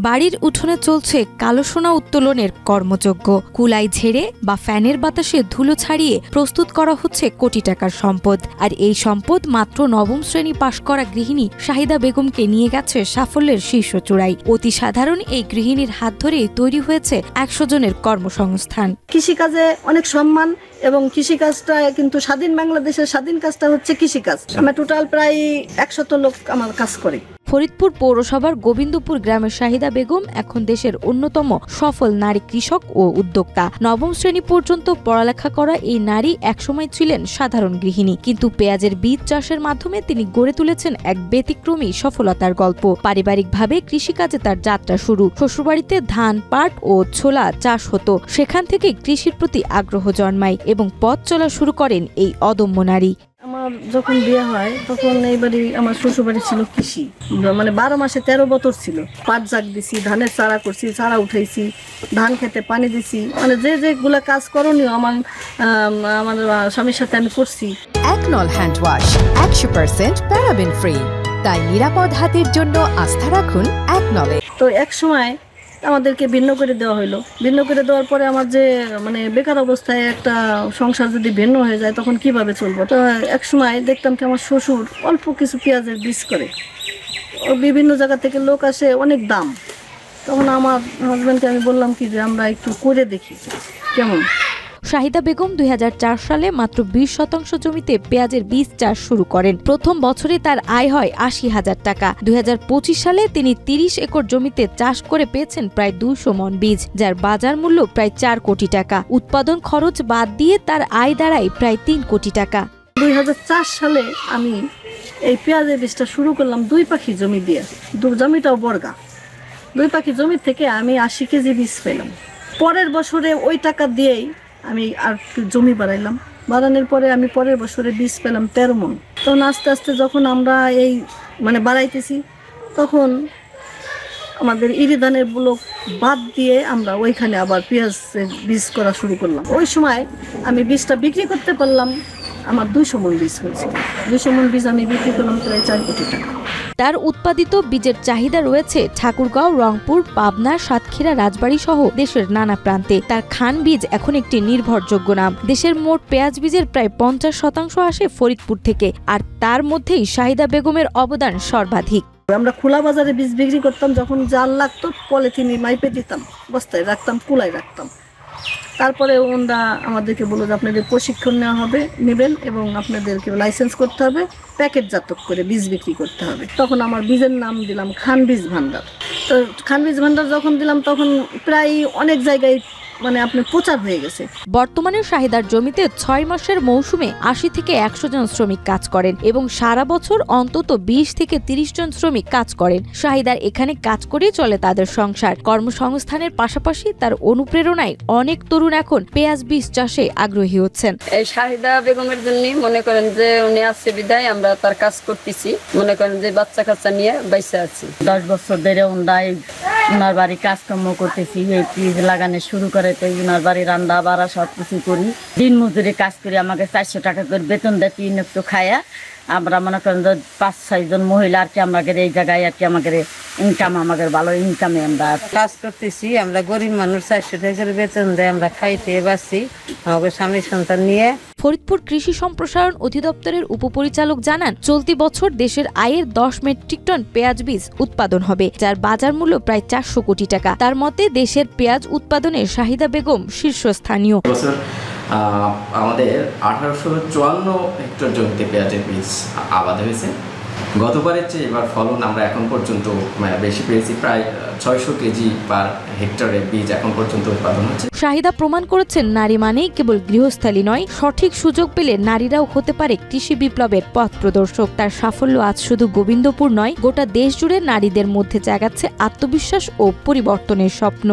বাড়ির উঠোনে চলছে কালো সোনা উত্তোলনের কর্মযজ্ঞ। কুলাই ঝেড়ে বা ফ্যানের বাতাসে ধুলো ছাড়িয়ে প্রস্তুত করা হচ্ছে কোটি টাকার সম্পদ। আর এই সম্পদ মাত্র নবম শ্রেণী পাশ করা গৃহিণী শাহিদা বেগমকে নিয়ে গেছে সাফল্যের শীর্ষ চূড়ায়। অতি সাধারণ এই গৃহিণীর হাত ধরেই তৈরি হয়েছে 100 জনের কর্মসংস্থান। কৃষিকাজে অনেক সম্মান এবং কৃষিকাজটা কিন্তু স্বাধীন বাংলাদেশের স্বাধীন কাজটা হচ্ছে কৃষিকাজ। আমরা টোটাল প্রায় 100 লোক আমার কাজ করে। ফরিদপুর পৌরসভার গোবিন্দপুর গ্রামের শাহিদা বেগম এখন দেশের অন্যতম সফল নারী কৃষক ও উদ্যোক্তা। নবম শ্রেণী পর্যন্ত পড়ালেখা করা এই নারী একসময় ছিলেন সাধারণ গৃহিণী, কিন্তু পেঁয়াজের বীজ চাষের মাধ্যমে তিনি গড়ে তুলেছেন এক ব্যতিক্রমী সফলতার গল্প। পারিবারিকভাবে কৃষিকাজে তার যাত্রা শুরু। শ্বশুরবাড়িতে ধান, পাট ও ছোলা চাষ হতো। সেখান থেকে কৃষির প্রতি আগ্রহ জন্মায় এবং পথ চলা শুরু করেন এই অদম্য নারী। আমার যখন বিয়ে হয় তখন এই বাড়ি আমার শ্বশুরবাড়ি ছিল কৃষি, মানে 12 মাসে 13 বছর ছিল। পাট জাগ দিছি, ধানের চারা করছি, চারা উঠাইছি, ধান খেতে পানি দিছি, মানে যেগুলা কাজ করণীয় আমার স্বামীর সাথে আমি করছি। একনল হ্যান্ড ওয়াশ 100% প্যারাবেন ফ্রি, তাই নিরাপদ হাতের জন্য আস্থা রাখুন একনলে। তো এক সময় আমাদেরকে ভিন্ন করে দেওয়া হলো। ভিন্ন করে দেওয়ার পরে আমার যে মানে বেকার অবস্থায় একটা সংসার যদি ভিন্ন হয়ে যায় তখন কিভাবে চলবো। তো এক সময় দেখতাম কি আমার শ্বশুর অল্প কিছু পেঁয়াজের বীজ করে, ও বিভিন্ন জায়গা থেকে লোক আসে, অনেক দাম। তখন আমার হাজব্যান্ডকে আমি বললাম কি যে আমরা একটু করে দেখি কেমন। শাহিদা বেগম 2004 সালে মাত্র 20% জমিতে পেঁয়াজের বীজ চাষ শুরু করেন। প্রথম বছরে তার আয় হয় 80,000 টাকা। 2025 সালে তিনি 30 একর জমিতে চাষ করে পেয়েছেন প্রায় 200 মন বীজ, যার বাজার মূল্য প্রায় 4 কোটি টাকা। উৎপাদন খরচ বাদ দিয়ে তার আয় দাঁড়ায় প্রায় 3 কোটি টাকা। 2004 সালে আমি এই পেঁয়াজের বীজটা শুরু করলাম 2 পাখি জমি দিয়ে। জমিটাও বর্গা। 2 পাখি জমি থেকে আমি 80 কেজি বীজ পেলাম। পরের বছরে ওই টাকা দিয়েই আমি আর জমি বাড়াইলাম। বাড়ানোর পরে আমি পরের বছরে বীজ পেলাম 13 মন। তখন আস্তে আস্তে যখন আমরা এই মানে বাড়াইতেছি, তখন আমাদের ইরি ধানের ব্লক বাদ দিয়ে আমরা ওইখানে আবার পেঁয়াজের বীজ করা শুরু করলাম। ওই সময় আমি বীজটা বিক্রি করতে পারলাম, আমার 200 মন বীজ হয়েছে। 200 মন বীজ আমি বিক্রি করলাম প্রায় 4 কোটি টাকা। তার উৎপাদিত বীজের চাহিদা রয়েছে ঠাকুরগাঁও, রংপুর, পাবনা, সাতক্ষীরা, রাজবাড়ী সহ দেশের নানা প্রান্তে। তার খান বীজ এখন একটি নির্ভরযোগ্য নাম। দেশের মোট পেঁয়াজ বীজের প্রায় 50% আসে ফরিদপুর থেকে, আর তার মধ্যেই শাহিদা বেগমের অবদান সর্বাধিক। আমরা খোলা বাজারে বীজ বিক্রি করতাম, যখন জাল লাগতো পলিথিনে মাইপে দিতাম, বস্তায় রাখতাম, কুলায় রাখতাম। তারপরে ওনারা আমাদেরকে বললো যে আপনাদের প্রশিক্ষণ নেবেন এবং আপনাদেরকে লাইসেন্স করতে হবে, প্যাকেটজাত করে বীজ বিক্রি করতে হবে। তখন আমার বীজের নাম দিলাম খান বীজ ভান্ডার। তো খান বীজ ভান্ডার যখন দিলাম তখন প্রায় অনেক জায়গায় মানে আপনি প্রচার হয়ে গেছে। বর্তমানে শাহিদার জমিতে 6 মাসের মৌসুমে 80 থেকে 100 জন শ্রমিক কাজ করেন এবং সারা বছর অন্তত 20 থেকে 30 জন শ্রমিক কাজ করেন। শাহিদার এখানে কাজ করেই চলে তাদের সংসার। কর্মসংস্থানের পাশাপাশি তার অনুপ্রেরণায় অনেক তরুণ এখন পেঁয়াজ বীজ চাষে আগ্রহী হচ্ছেন। এই শাহিদা বেগমের জন্য মনে করেন যে উনি আছে বিদায় আমরা তার কাজ করতেছি, মনে করেন যে বাচ্চা কাচ্চা নিয়ে বাইসে আছি। 10 বছর ধরে ওনার বাড়ি কাজকর্ম করতেছি। এই বীজ লাগানো শুরু করে ওনার বাড়ি রান্না বাড়া সবকিছু করি। দিন মজুরি কাজ করি, আমাকে 400 টাকা করে বেতন দেয়। 3 একটু খায়া আমরা মনে করেন যে 5-6 জন মহিলা আর কি আমাদের এই জায়গায় আর কি আমাদের ইনকাম, আমাদের ভালো ইনকামে আমরা কাজ করতেছি। আমরা গরিব মানুষ, 400 টাকা করে বেতন দেয়, আমরা খাইতে বাঁচি আমাদের স্বামী সন্তান নিয়ে। ফরিদপুর কৃষি সম্প্রসারণ অধিদপ্তরের উপপরিচালক জানান, চলতি বছর দেশের আয়ের 10 মেট্রিক টন পেঁয়াজ বীজ উৎপাদন হবে, যার বাজার মূল্য প্রায় 400 কোটি টাকা। তার মতে দেশের পেঁয়াজ উৎপাদনে শাহিদা বেগম শীর্ষস্থানীয়। আমাদের 1854 হেক্টর জমিতে পেঁয়াজের বীজ আবাদ হয়েছে। গতবারের চেয়ে এবার ফলন আমরা এখন পর্যন্ত বেশি পেয়েছি, প্রায় 600 কেজি পার হেক্টরে বীজ এখন পর্যন্ত উৎপাদন হচ্ছে। শাহিদা প্রমাণ করেছেন নারী মানেই কেবল গৃহস্থালী নয়, সঠিক সুযোগ পেলে নারীরাও হতে পারে কৃষি বিপ্লবের পথ প্রদর্শক। তার সাফল্য আজ শুধু গোবিন্দপুর নয়, গোটা দেশ জুড়ে নারীদের মধ্যে জাগাচ্ছে আত্মবিশ্বাস ও পরিবর্তনের স্বপ্ন।